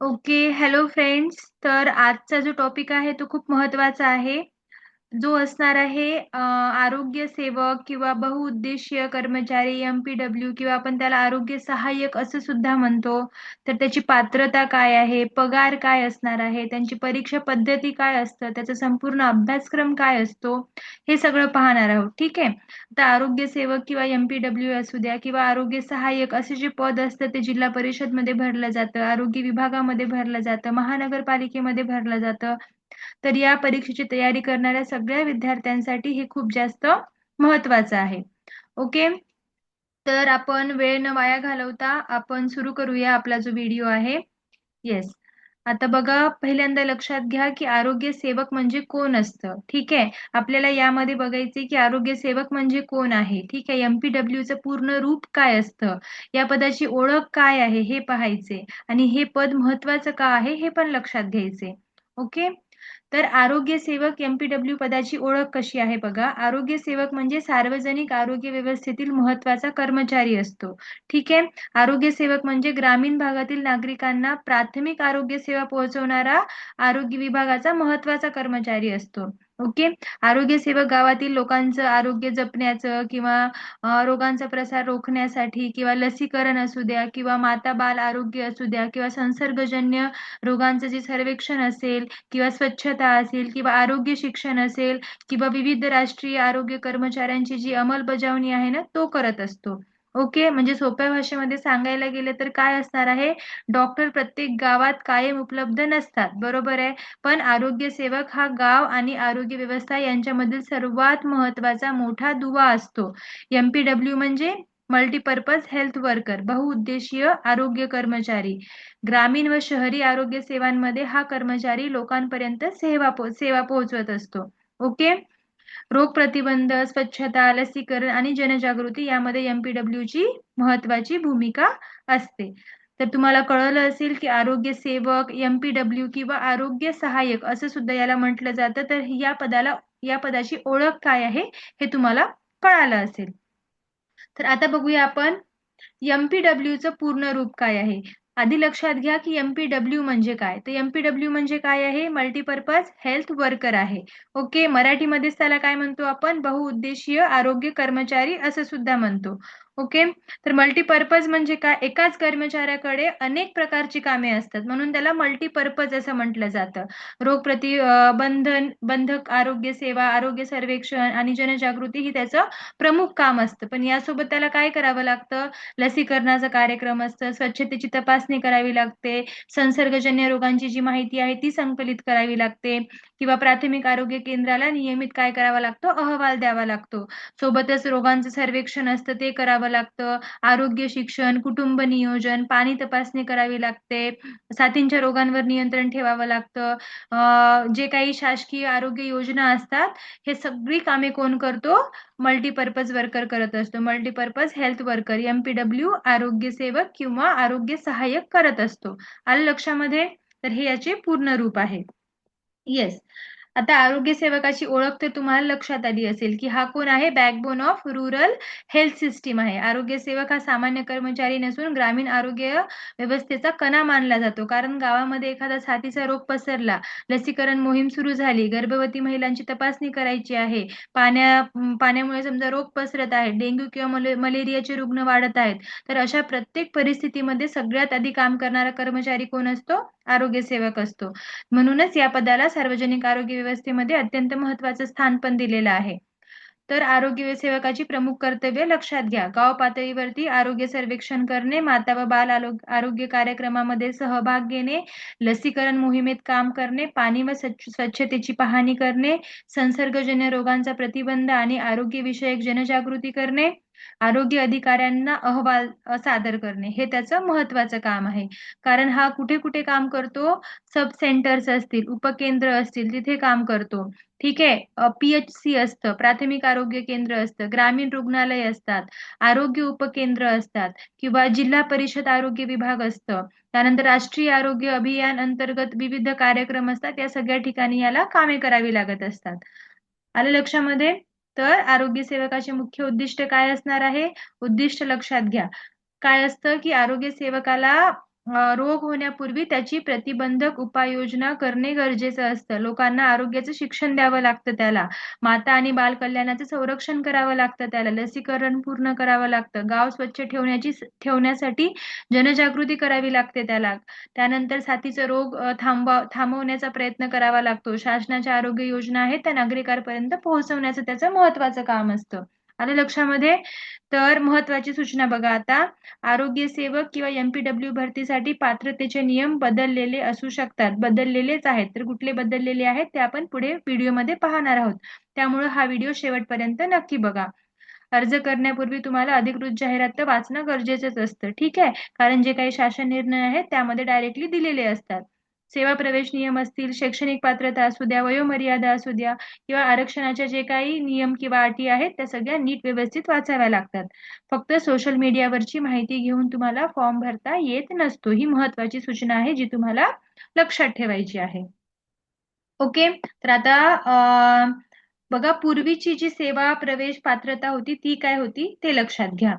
Okay. Hello friends. तर आजचा जो टॉपिक आहे तो खूप महत्त्वाचा आहे. जो असणार आहे आरोग्य सेवक किंवा बहुउद्देशीय कर्मचारी एम-पी-डब्ल्यू किंवा आपण त्याला आरोग्य सहाय्यक असं सुद्धा म्हणतो. तर त्याची पात्रता काय आहे, पगार काय असणार आहे, त्यांची परीक्षा पद्धती काय असतं, त्याचा संपूर्ण अभ्यासक्रम काय असतो, हे सगळं पाहणार आहोत. ठीक आहे. आता आरोग्य सेवक किंवा एम-पी-डब्ल्यू असू द्या किंवा आरोग्य सहाय्यक असे जे पद असतं ते जिल्हा परिषदमध्ये भरलं जातं, आरोग्य विभागामध्ये भरलं जातं, महानगरपालिकेमध्ये भरलं जातं. तर या परीक्षेची तयारी करणाऱ्या सगळ्या विद्यार्थ्यांसाठी हे खूप जास्त महत्वाचं आहे. ओके. तर आपण वेळ न वाया घालवता आपण सुरू करूया आपला जो व्हिडिओ आहे. येस. आता बघा, पहिल्यांदा लक्षात घ्या की आरोग्य सेवक म्हणजे कोण असतं. ठीक आहे. आपल्याला यामध्ये बघायचे की आरोग्य सेवक म्हणजे कोण आहे. ठीक आहे. एमपीडब्ल्यूचं पूर्ण रूप काय असतं, या पदाची ओळख काय आहे हे पाहायचे आणि हे पद महत्वाचं का आहे हे पण लक्षात घ्यायचे. ओके. तर आरोग्य सेवक एमपीडब्ल्यू पदाची ओळख कशी आहे बघा. आरोग्य सेवक म्हणजे सार्वजनिक आरोग्य व्यवस्थेतील महत्वाचा कर्मचारी असतो. ठीक आहे. आरोग्य सेवक म्हणजे ग्रामीण भागातील नागरिकांना प्राथमिक आरोग्य सेवा पोहोचवणारा आरोग्य विभागाचा महत्वाचा कर्मचारी असतो. ओके. आरोग्य सेवक गावातील लोकांचं आरोग्य जपण्याचं किंवा रोगांचा प्रसार रोखण्यासाठी किंवा लसीकरण असू द्या किंवा माता बाल आरोग्य असू द्या किंवा संसर्गजन्य रोगांचं जे सर्वेक्षण असेल किंवा स्वच्छता असेल किंवा आरोग्य शिक्षण असेल किंवा विविध राष्ट्रीय आरोग्य कर्मचाऱ्यांची जी अंमलबजावणी आहे ना, तो करत असतो. ओके. म्हणजे सोप्या भाषेमध्ये सांगायला गेलं तर काय असणार आहे, डॉक्टर प्रत्येक गावात कायम उपलब्ध नसतात, बरोबर आहे. पण आरोग्य सेवक हा गाव आणि आरोग्य व्यवस्था यांच्यामधील सर्वात महत्वाचा मोठा दुवा असतो. एमपीडब्ल्यू म्हणजे मल्टीपर्पज हेल्थ वर्कर, बहुउद्देशीय आरोग्य कर्मचारी. ग्रामीण व शहरी आरोग्य सेवांमध्ये हा कर्मचारी लोकांपर्यंत सेवा पोहोचवत असतो. ओके. रोग प्रतिबंध, स्वच्छता, लसीकरण आणि जनजागृती यामध्ये एमपीडब्ल्यू ची महत्वाची भूमिका असते. तर तुम्हाला कळलं असेल की आरोग्य सेवक, एमपीडब्ल्यू किंवा आरोग्य सहाय्यक असं सुद्धा याला म्हटलं जातं. तर या पदाची ओळख काय आहे हे तुम्हाला कळालं असेल. तर आता बघूया आपण एमपीडब्ल्यूचं पूर्ण रूप काय आहे. आधी लक्षात घ्या की एमपीडब्ल्यू म्हणजे काय. तर एमपीडब्ल्यू म्हणजे काय आहे, मल्टीपर्पज हेल्थ वर्कर आहे. ओके. मराठीमध्येच त्याला काय म्हणतो आपण, बहुउद्देशीय आरोग्य कर्मचारी असं सुद्धा म्हणतो. ओके. तर मल्टीपर्पज म्हणजे काय, एकाच कर्मचाऱ्याकडे अनेक प्रकारची कामे असतात म्हणून त्याला मल्टीपर्पज असं म्हटलं जातं. रोग बंधक आरोग्य सेवा, आरोग्य सर्वेक्षण आणि जनजागृती ही त्याचं प्रमुख काम असतं. पण यासोबत त्याला काय करावं लागतं, लसीकरणाचा कार्यक्रम असतं, स्वच्छतेची तपासणी करावी लागते, संसर्गजन्य रोगांची जी माहिती आहे ती संकलित करावी लागते किंवा प्राथमिक आरोग्य केंद्राला नियमित काय करावा लागतो, अहवाल द्यावा लागतो. सोबतच रोगांचं सर्वेक्षण असतं ते करावं लागतं, आरोग्य शिक्षण, कुटुंब नियोजन, पाणी तपासणी करावी लागते, साथींच्या रोगांवर नियंत्रण ठेवावं लागतं. जे काही शासकीय आरोग्य योजना असतात, हे सगळी कामे कोण करतो, मल्टीपर्पज वर्कर करत असतो. मल्टीपर्पज हेल्थ वर्कर एमपीडब्ल्यू आरोग्य सेवक किंवा आरोग्य सहाय्यक करत असतो. आलं लक्षामध्ये. तर हे याचे पूर्ण रूप आहे. येस. आता आरोग्य सेवकाची ओळख तर तुम्हाला लक्षात आली असेल की हा कोण आहे, backbone of rural health system आहे. आरोग्य सेवक हा सामान्य कर्मचारी नसून ग्रामीण आरोग्य व्यवस्थेचा कणा मानला जातो. कारण गावामध्ये एखादा साथीचा रोग पसरला, लसीकरण मोहीम सुरू झाली, गर्भवती महिलांची तपासणी करायची आहे, पाण्यामुळे समजा रोग पसरत आहे, डेंग्यू किंवा मलेरियाचे रुग्ण वाढत आहेत, तर अशा प्रत्येक परिस्थितीमध्ये सगळ्यात आधी काम करणारा कर्मचारी कोण असतो, आरोग्य सेवक असतो. म्हणूनच या पदाला सार्वजनिक आरोग्य व्यवस्थेमध्ये अत्यंत महत्वाचं स्थान पण दिलेलं आहे. तर आरोग्य सेवकाची प्रमुख कर्तव्य लक्षात घ्या. गाव पातळीवरती आरोग्य सर्वेक्षण करणे, माता व बाल आरोग्य कार्यक्रमामध्ये सहभाग घेणे, लसीकरण मोहिमेत काम करणे, पाणी व स्वच्छतेची पाहणी करणे, संसर्गजन्य रोगांचा प्रतिबंध आणि आरोग्य विषयक जनजागृती करणे, आरोग्य अधिकाऱ्यांना अहवाल सादर करणे, हे त्याचं महत्वाचं काम आहे. कारण हा कुठे कुठे काम करतो, सब सेंटर्स असतील, उपकेंद्र असतील, तिथे काम करतो. ठीक आहे. पीएचसी असतं, प्राथमिक आरोग्य केंद्र असतं, ग्रामीण रुग्णालय असतात, आरोग्य उपकेंद्र असतात किंवा जिल्हा परिषद आरोग्य विभाग असतं. त्यानंतर राष्ट्रीय आरोग्य अभियान अंतर्गत विविध कार्यक्रम असतात. या सगळ्या ठिकाणी याला कामे करावी लागत असतात. आलं लक्षामध्ये. तर आरोग्य सेवकाचे मुख्य उद्दिष्ट काय असणार आहे, उद्दिष्ट लक्षात घ्या. काय असतं की आरोग्य सेवकाला रोग होण्यापूर्वी त्याची प्रतिबंधक उपाययोजना करणे गरजेचं असतं. लोकांना आरोग्याचं शिक्षण द्यावं लागतं त्याला. माता आणि बाल कल्याणाचं संरक्षण करावं लागतं त्याला. लसीकरण पूर्ण करावं लागतं. गाव स्वच्छ ठेवण्यासाठी जनजागृती करावी लागते त्याला. त्यानंतर साथीचा रोग थांबवण्याचा प्रयत्न करावा लागतो. शासनाच्या आरोग्य योजना आहेत त्या नागरिकांपर्यंत पोहोचवण्याचं त्याचं महत्वाचं काम असतं. आलं लक्षामध्ये? तर महत्वाची सूचना बघा आता. आरोग्य सेवक किंवा MPW भरतीसाठी पात्रतेचे नियम बदललेले असू शकतात. बदललेलेच आहेत. तर कुठले बदललेले आहेत ते आपण पुढे व्हिडिओमध्ये पाहणार आहोत. त्यामुळे हा व्हिडिओ शेवटपर्यंत नक्की बघा. अर्ज करण्यापूर्वी तुम्हाला अधिकृत जाहिरात वाचणं गरजेचंच असतं. ठीक आहे, कारण जे काही शासन निर्णय आहेत त्यामध्ये डायरेक्टली दिलेले असतात. सेवा प्रवेश नियम असतील, शैक्षणिक पात्रता असू द्या, वयोमर्यादा असू द्या किंवा आरक्षणाचे जे काही नियम किंवा अटी आहेत त्या सगळ्या नीट व्यवस्थित वाचाव्या लागतात. फक्त सोशल मीडियावरची माहिती घेऊन तुम्हाला फॉर्म भरता येत नसतो. ही महत्वाची सूचना आहे जी तुम्हाला लक्षात ठेवायची आहे. ओके, तर आता बघा, पूर्वीची जी सेवा प्रवेश पात्रता होती ती काय होती ते लक्षात घ्या.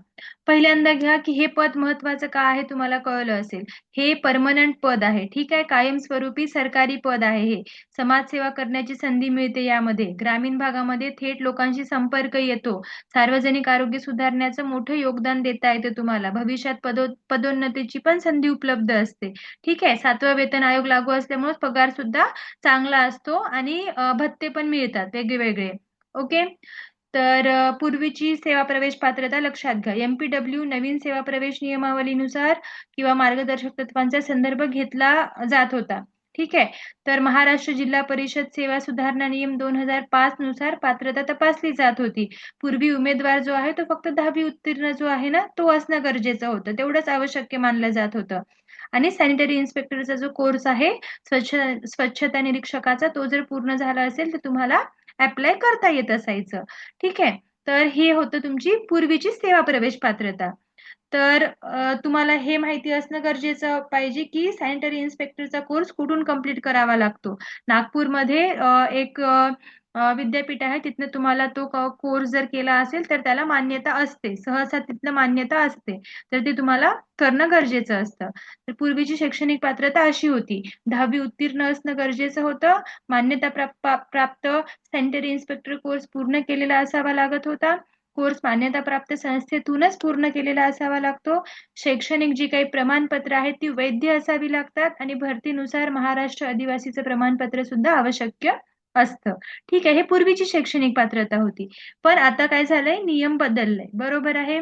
पहिल्यांदा घ्या की हे पद महत्वाचं का आहे तुम्हाला कळलं असेल. हे परमनंट पद आहे. ठीक आहे, कायमस्वरूपी सरकारी पद आहे हे. समाजसेवा करण्याची संधी मिळते यामध्ये. ग्रामीण भागामध्ये थेट लोकांशी संपर्क येतो. सार्वजनिक आरोग्य सुधारण्याचं मोठं योगदान देता येते तुम्हाला. भविष्यात पदोन्नतीची पण संधी उपलब्ध असते. ठीक आहे, 7वा वेतन आयोग लागू असल्यामुळे पगार सुद्धा चांगला असतो आणि भत्ते पण मिळतात वेगवेगळे. ओके, तर पूर्वीची सेवा प्रवेश पात्रता लक्षात घ्या. MPW नवीन सेवा प्रवेश नियमावलीनुसार किंवा मार्गदर्शक तत्वांचा संदर्भ घेतला जात होता. ठीक आहे, तर महाराष्ट्र जिल्हा परिषद सेवा सुधारणा नियम 2005 नुसार पात्रता तपासली जात होती. पूर्वी उमेदवार जो आहे तो फक्त 10वी उत्तीर्ण जो आहे ना तो असणं गरजेचं होतं. तेवढंच आवश्यक मानलं जात होतं. आणि सॅनिटरी इन्स्पेक्टरचा जो कोर्स आहे स्वच्छता निरीक्षकाचा तो जर पूर्ण झाला असेल तर तुम्हाला अप्लाय करता येत असायचं. ठीक आहे, तर हे होतं तुमची पूर्वीची सेवा प्रवेश पात्रता. तर तुम्हाला हे माहिती असणं गरजेचं पाहिजे की सॅनिटरी इन्स्पेक्टरचा कोर्स कुठून कंप्लीट करावा लागतो. नागपूरमध्ये एक विद्यापीठ आहे, तिथनं तुम्हाला तो कोर्स जर केला असेल तर त्याला मान्यता असते. सहसा तिथलं मान्यता असते. तर ते तुम्हाला करणं गरजेचं असतं. तर पूर्वीची शैक्षणिक पात्रता अशी होती. 10वी उत्तीर्ण असणं गरजेचं होतं. मान्यता प्राप्त सॅनिटरी इन्स्पेक्टर कोर्स पूर्ण केलेला असावा लागत होता. कोर्स मान्यताप्राप्त संस्थेतूनच पूर्ण केलेला असावा लागतो. शैक्षणिक जी काही प्रमाणपत्र आहेत ती वैध असावी लागतात आणि भरतीनुसार महाराष्ट्र आदिवासीचं प्रमाणपत्र सुद्धा आवश्यक असतं. ठीक आहे, हे पूर्वीची शैक्षणिक पात्रता होती. पण आता काय झालंय, नियम बदललाय. बरोबर आहे.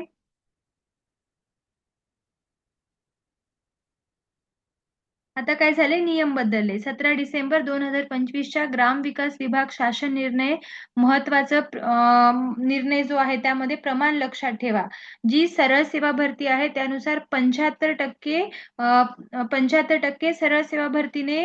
आता काय झाले, नियम बदलले. 17 डिसेंबर 2025च्या ग्राम विकास विभाग शासन निर्णय जो आहे त्यामध्ये प्रमाण लक्षात ठेवा. जी सरळ सेवा भरती आहे त्यानुसार 75% सरळ सेवा भरतीने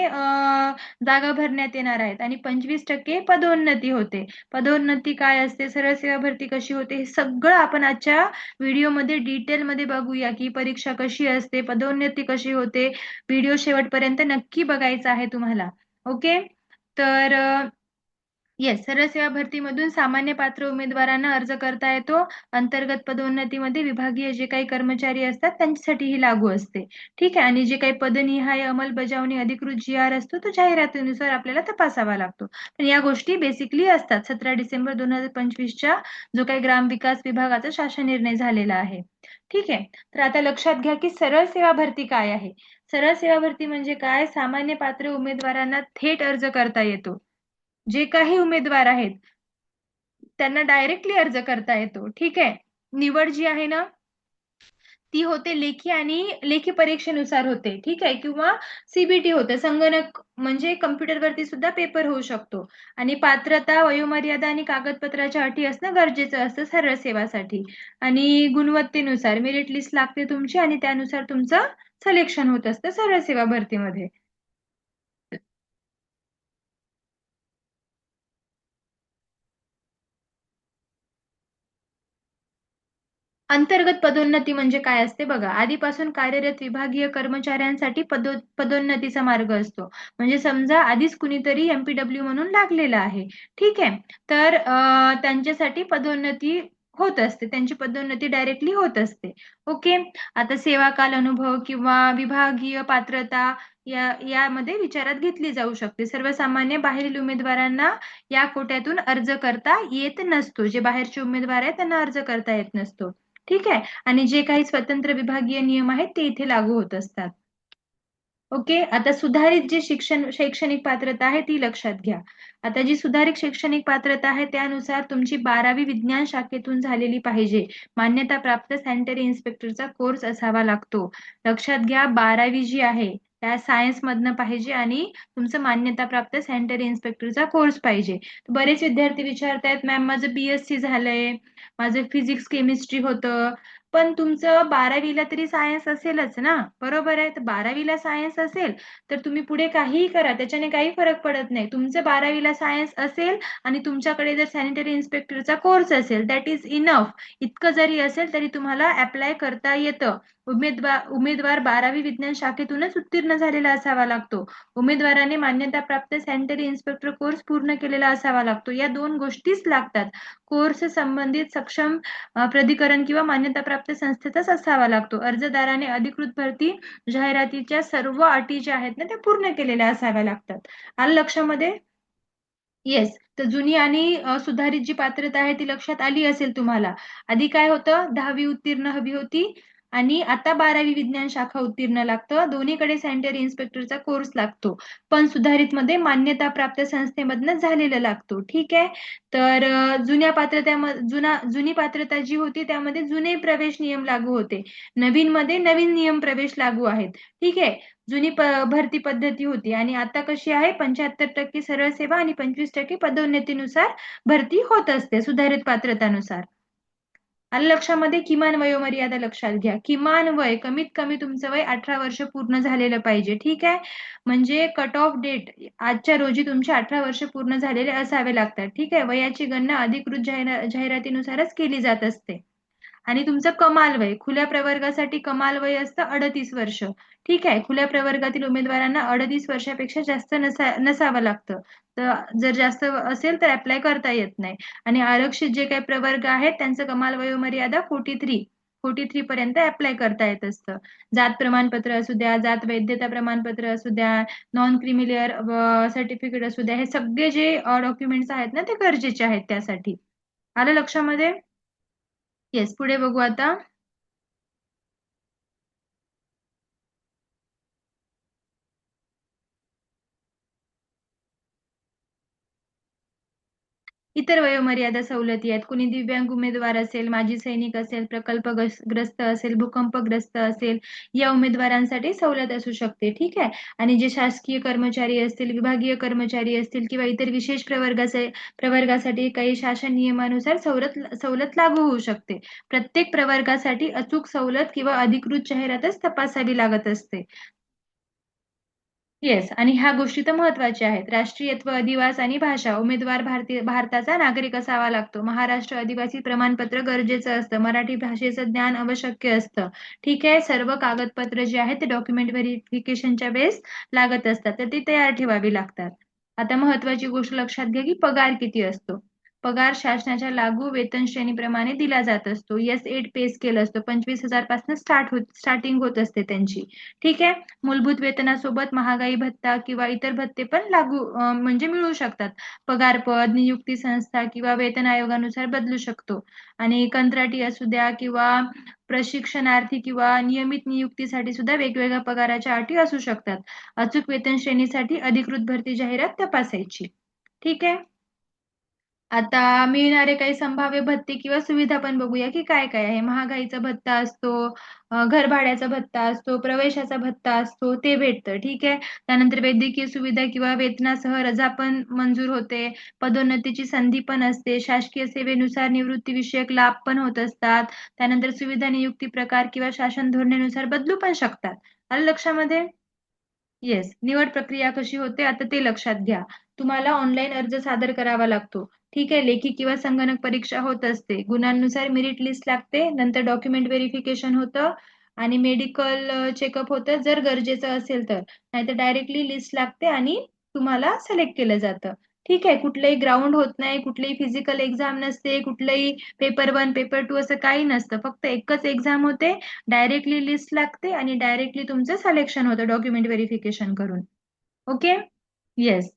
जागा भरण्यात येणार आहेत आणि 25% पदोन्नती होते. पदोन्नती काय असते, सरळ सेवा भरती कशी होते, हे सगळं आपण आजच्या व्हिडिओमध्ये डिटेलमध्ये बघूया की परीक्षा कशी असते, पदोन्नती कशी होते. व्हिडिओ शेवटपर्यंत नक्की बघायचा आहे तुम्हाला. ओके, तर येस, सरळ सेवा भरतीमधून सामान्य पात्र उमेदवारांना अर्ज करता येतो. अंतर्गत पदोन्नतीमध्ये विभागीय जे काही कर्मचारी असतात त्यांच्यासाठी ही लागू असते. ठीक आहे, आणि जे काही पदनिहाय अंमलबजावणी अधिकृत GR असतो तो जाहिरातीनुसार आपल्याला तपासावा लागतो. पण या गोष्टी बेसिकली असतात 17 डिसेंबर 2025च्या जो काही ग्रामविकास विभागाचा शासन निर्णय झालेला आहे. ठीक आहे, तर आता लक्षात घ्या की सरळ सेवा भरती काय आहे. सरळ सेवा भरती म्हणजे काय, सामान्य पात्र उमेदवारांना थेट अर्ज करता येतो. जे काही उमेदवार आहेत त्यांना डायरेक्टली अर्ज करता येतो. ठीक आहे, निवड जी आहे ना ती होते लेखी आणि लेखी परीक्षेनुसार होते. ठीक आहे, किंवा CBT होते, संगणक म्हणजे कम्प्युटरवरती सुद्धा पेपर होऊ शकतो. आणि पात्रता, वयोमर्यादा आणि कागदपत्राच्या अटी असणं गरजेचं असतं सरळ सेवासाठी. आणि गुणवत्तेनुसार मेरिट लिस्ट लागते तुमची आणि त्यानुसार तुमचं सिलेक्शन होत असतं सरळ सेवा भरतीमध्ये. अंतर्गत पदोन्नती म्हणजे काय असते बघा. आधीपासून कार्यरत विभागीय कर्मचाऱ्यांसाठी पदोन्नतीचा मार्ग असतो. म्हणजे समजा आधीच कुणीतरी MPW म्हणून लागलेलं आहे. ठीक आहे, तर त्यांच्यासाठी पदोन्नती होत असते, त्यांची पदोन्नती डायरेक्टली होत असते. ओके. आता सेवाकाल अनुभव किंवा विभागीय पात्रता यामध्ये विचारात घेतली जाऊ शकते. सर्वसामान्य बाहेरील उमेदवारांना या कोट्यातून अर्ज करता येत नसतो. जे बाहेरचे उमेदवार आहेत त्यांना अर्ज करता येत नसतो. ठीक आहे. आणि जे काही स्वतंत्र विभागीय नियम आहेत ते इथे लागू होत असतात. ओके. आता सुधारित जी शैक्षणिक पात्रता आहे ती लक्षात घ्या. आता जी सुधारित शैक्षणिक पात्रता आहे त्यानुसार तुमची 12वी विज्ञान शाखेतून झालेली पाहिजे. मान्यता प्राप्त सॅनिटरी इन्स्पेक्टरचा कोर्स असावा लागतो. लक्षात घ्या, 12वी जी आहे त्या सायन्स मधनं पाहिजे आणि तुमचं मान्यता प्राप्त सॅनिटरी इन्स्पेक्टरचा कोर्स पाहिजे. बरेच विद्यार्थी विचारतायत, मॅम माझं BSc झालंय, माझं फिजिक्स केमिस्ट्री होतं, पण तुमचं 12वीला तरी सायन्स असेलच ना, बरोबर आहे. तर 12वीला सायन्स असेल तर तुम्ही पुढे काहीही करा, त्याच्याने काही फरक पडत नाही. तुमचं 12वीला सायन्स असेल आणि तुमच्याकडे जर सॅनिटरी इन्स्पेक्टरचा कोर्स असेल, दॅट इज इनफ. इतकं जरी असेल तरी तुम्हाला अप्लाय करता येतं. उमेदवार 12वी विज्ञान शाखेतूनच उत्तीर्ण झालेला असावा लागतो. उमेदवाराने मान्यता प्राप्त सॅनिटरी इन्स्पेक्टर कोर्स पूर्ण केलेला असावा लागतो. या 2 गोष्टीच लागतात. कोर्स संबंधित सक्षम प्राधिकरण किंवा मान्यता प्राप्त संस्थेचाच असावा लागतो. अर्जदाराने अधिकृत भरती जाहिरातीच्या सर्व अटी ज्या आहेत ना त्या पूर्ण केलेल्या असाव्या लागतात. आलं लक्षामध्ये? येस. तर जुनी आणि सुधारित जी पात्रता आहे ती लक्षात आली असेल तुम्हाला. आधी काय होतं, 10वी उत्तीर्ण हवी होती आणि आता 12वी विज्ञान शाखा उत्तीर्ण लागतं. दोन्हीकडे सॅनिटरी इन्स्पेक्टरचा कोर्स लागतो. पण सुधारित मध्ये मान्यता प्राप्त संस्थेमधनं झालेलं लागतो. ठीक आहे. तर जुनी पात्रता जी होती त्यामध्ये जुने प्रवेश नियम लागू होते. नवीन मध्ये नवीन नियम प्रवेश लागू आहेत. ठीक आहे. जुनी भरती पद्धती होती आणि आता कशी आहे, 75% सरळ सेवा आणि 25% पदोन्नतीनुसार भरती होत असते सुधारित पात्रतानुसार. आलं लक्षामध्ये? किमान वयोमर्यादा लक्षात घ्या. किमान वय कमीत कमी तुमचं वय 18 वर्ष पूर्ण झालेलं पाहिजे. ठीक आहे. म्हणजे कट ऑफ डेट आजच्या रोजी तुमचे 18 वर्ष पूर्ण झालेले असावे लागतात. ठीक आहे. वयाची गणना अधिकृत जाहिरातीनुसारच केली जात असते. आणि तुमचं कमाल वय, खुल्या प्रवर्गासाठी कमाल वय असतं 38 वर्ष. ठीक आहे. खुल्या प्रवर्गातील उमेदवारांना 38 वर्षापेक्षा जास्त नसावं लागतं. तर जर जास्त असेल तर अप्लाय करता येत नाही. आणि आरक्षित जे काही प्रवर्ग आहेत त्यांचं कमाल वयोमर्यादा 43 पर्यंत अप्लाय करता येत असतं. जात प्रमाणपत्र असू द्या, जात वैधता प्रमाणपत्र असू द्या, नॉन क्रिमिलियर सर्टिफिकेट असू द्या, हे सगळे जे डॉक्युमेंट्स आहेत ना ते गरजेचे आहेत त्यासाठी. आलं लक्षामध्ये? येस. पुढे बघू आता. इतर वयोमर्यादा सवलती आहेत. कुणी दिव्यांग उमेदवार असेल, माजी सैनिक असेल, प्रकल्पग्रस्त असेल, भूकंपग्रस्त असेल, या उमेदवारांसाठी सवलत असू शकते. ठीक आहे. आणि जे शासकीय कर्मचारी असतील, विभागीय कर्मचारी असतील किंवा इतर विशेष प्रवर्गासाठी काही शासन नियमानुसार सवलत लागू होऊ शकते. प्रत्येक प्रवर्गासाठी अचूक सवलत किंवा अधिकृत जाहिरातच तपासावी लागत असते. येस. आणि ह्या गोष्टी तर महत्वाच्या आहेत. राष्ट्रीयत्व, अधिवास आणि भाषा. उमेदवार भारताचा नागरिक असावा लागतो. महाराष्ट्र अधिवासी प्रमाणपत्र गरजेचं असतं. मराठी भाषेचं ज्ञान आवश्यक असतं. ठीक आहे. सर्व कागदपत्र जे आहेत ते डॉक्युमेंट व्हेरिफिकेशनच्या वेळेस लागत असतात, तर ती तयार ठेवावी लागतात. आता महत्वाची गोष्ट लक्षात घ्या की पगार किती असतो. पगार शासनाच्या लागू वेतन श्रेणीप्रमाणे दिला जात असतो. S8 पे स्केल असतो. 25,000 पासून स्टार्टिंग होत असते त्यांची. ठीक आहे. मूलभूत वेतनासोबत महागाई भत्ता किंवा इतर भत्ते पण म्हणजे मिळू शकतात. पगार पद, नियुक्ती संस्था किंवा वेतन आयोगानुसार बदलू शकतो. आणि कंत्राटी असू द्या किंवा प्रशिक्षणार्थी किंवा नियमित नियुक्तीसाठी सुद्धा वेगवेगळ्या पगाराच्या अटी असू शकतात. अचूक वेतन श्रेणीसाठी अधिकृत भरती जाहिरात तपासायची. ठीक आहे. आता मिळणारे काही संभाव्य भत्ते किंवा सुविधा पण बघूया की काय काय आहे. महागाईचा भत्ता असतो, घर भाड्याचा भत्ता असतो, प्रवेशाचा भत्ता असतो, ते भेटतं. ठीक आहे. त्यानंतर वैद्यकीय सुविधा किंवा वेतनासह रजा पण मंजूर होते. पदोन्नतीची संधी पण असते. शासकीय सेवेनुसार निवृत्ती विषयक लाभ पण होत असतात. त्यानंतर सुविधा नियुक्ती प्रकार किंवा शासन धोरणानुसार बदलू पण शकतात. आलं लक्षामध्ये? येस. निवड प्रक्रिया कशी होते आता ते लक्षात घ्या. तुम्हाला ऑनलाईन अर्ज सादर करावा लागतो. ठीक आहे. लेखी किंवा संगणक परीक्षा होत असते. गुणांनुसार मेरिट लिस्ट लागते. नंतर डॉक्युमेंट व्हेरिफिकेशन होतं आणि मेडिकल चेकअप होतं जर गरजेचं असेल तर. नाहीतर डायरेक्टली लिस्ट लागते आणि तुम्हाला सिलेक्ट केलं जातं. ठीक आहे, कुठलंही ग्राउंड होत नाही, कुठलीही फिजिकल एक्झाम नसते, कुठलंही पेपर 1 पेपर 2 असं काही नसतं. फक्त एकच एक्झाम होते, डायरेक्टली लिस्ट लागते आणि डायरेक्टली तुमचं सिलेक्शन होतं डॉक्युमेंट व्हेरिफिकेशन करून. ओके. येस.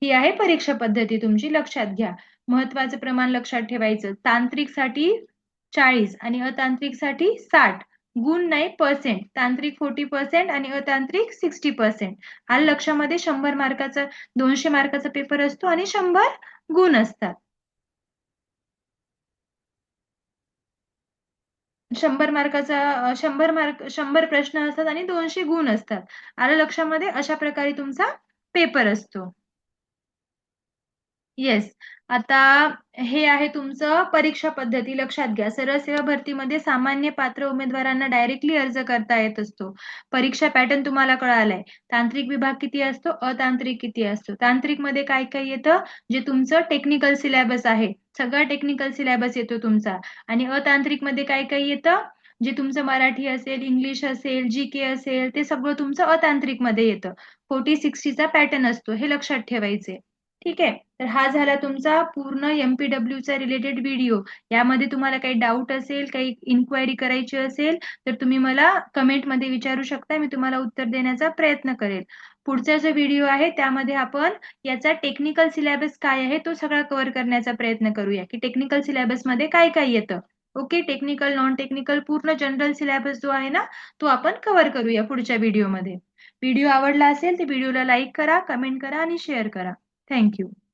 ही आहे परीक्षा पद्धती तुमची, लक्षात घ्या. महत्वाचं प्रमाण लक्षात ठेवायचं. तांत्रिकसाठी 40 आणि अतांत्रिकसाठी 60. गुण नाही, पर्सेंट. तांत्रिक 40% आणि अतांत्रिक 60%. आलं लक्षामध्ये? 100 मार्काचा 200 मार्काचा पेपर असतो आणि 100 गुण असतात. 100 मार्काचा 100 प्रश्न असतात आणि 200 गुण असतात. आलं लक्षामध्ये? अशा प्रकारे तुमचा पेपर असतो. येस. आता हे आहे तुमचं परीक्षा पद्धती, लक्षात घ्या. सरळ सेवा भरतीमध्ये सामान्य पात्र उमेदवारांना डायरेक्टली अर्ज करता येत असतो. परीक्षा पॅटर्न तुम्हाला कळालाय. तांत्रिक विभाग किती असतो, अतांत्रिक किती असतो. तांत्रिक मध्ये काय काय येतं, जे तुमचं टेक्निकल सिलेबस आहे, सगळा टेक्निकल सिलेबस येतो तुमचा. आणि अतांत्रिक मध्ये काय काय येतं, जे तुमचं मराठी असेल, इंग्लिश असेल, जीके असेल, ते सगळं तुमचं अतांत्रिक मध्ये येतं. 40-60चा पॅटर्न असतो, हे लक्षात ठेवायचे. ठीक आहे. तर हा झाला तुमचा पूर्ण MPW चा रिलेटेड व्हिडिओ. यामध्ये तुम्हाला काही डाऊट असेल, काही इन्क्वायरी करायची असेल, तर तुम्ही मला कमेंटमध्ये विचारू शकता. मी तुम्हाला उत्तर देण्याचा प्रयत्न करेल. पुढचा जो व्हिडिओ आहे त्यामध्ये आपण याचा टेक्निकल सिलेबस काय आहे तो सगळा कव्हर करण्याचा प्रयत्न करूया, की टेक्निकल सिलेबसमध्ये काय काय येतं. ओके. टेक्निकल, नॉन टेक्निकल, पूर्ण जनरल सिलेबस जो आहे ना, तो आपण कव्हर करूया पुढच्या व्हिडिओमध्ये. व्हिडिओ आवडला असेल तर व्हिडिओला लाईक करा, कमेंट करा आणि शेअर करा. Thank you.